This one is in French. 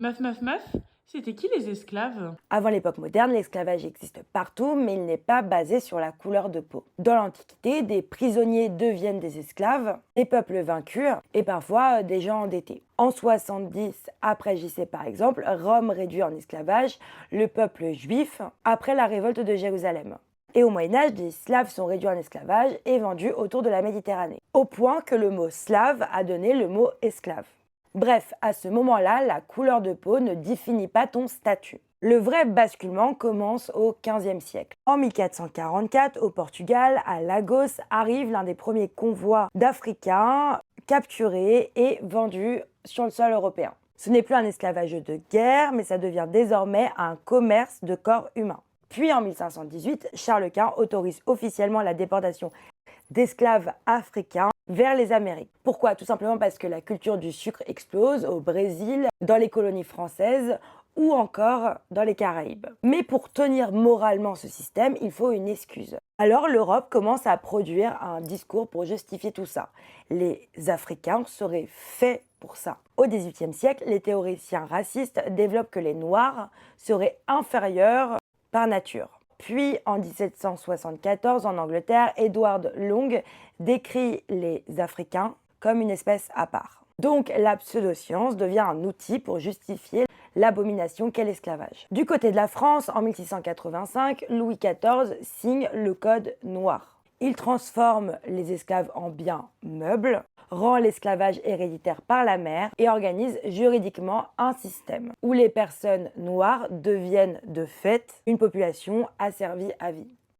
Meuf, c'était qui les esclaves? Avant l'époque moderne, l'esclavage existe partout, mais il n'est pas basé sur la couleur de peau. Dans l'Antiquité, des prisonniers deviennent des esclaves, des peuples vaincus et parfois des gens endettés. En 70 après JC par exemple, Rome réduit en esclavage le peuple juif après la révolte de Jérusalem. Et au Moyen Âge, des Slaves sont réduits en esclavage et vendus autour de la Méditerranée, au point que le mot slave a donné le mot esclave. Bref, à ce moment-là, la couleur de peau ne définit pas ton statut. Le vrai basculement commence au XVe siècle. En 1444, au Portugal, à Lagos, arrive l'un des premiers convois d'Africains capturés et vendus sur le sol européen. Ce n'est plus un esclavage de guerre, mais ça devient désormais un commerce de corps humains. Puis en 1518, Charles Quint autorise officiellement la déportation d'esclaves africains vers les Amériques. Pourquoi? Tout simplement parce que la culture du sucre explose au Brésil, dans les colonies françaises ou encore dans les Caraïbes. Mais pour tenir moralement ce système, il faut une excuse. Alors l'Europe commence à produire un discours pour justifier tout ça. Les Africains seraient faits pour ça. Au XVIIIe siècle, les théoriciens racistes développent que les Noirs seraient inférieurs par nature. Puis, en 1774, en Angleterre, Edward Long décrit les Africains comme une espèce à part. Donc, la pseudoscience devient un outil pour justifier l'abomination qu'est l'esclavage. Du côté de la France, en 1685, Louis XIV signe le Code noir. Il transforme les esclaves en biens meubles, rend l'esclavage héréditaire par la mère et organise juridiquement un système où les personnes noires deviennent de fait une population asservie à vie.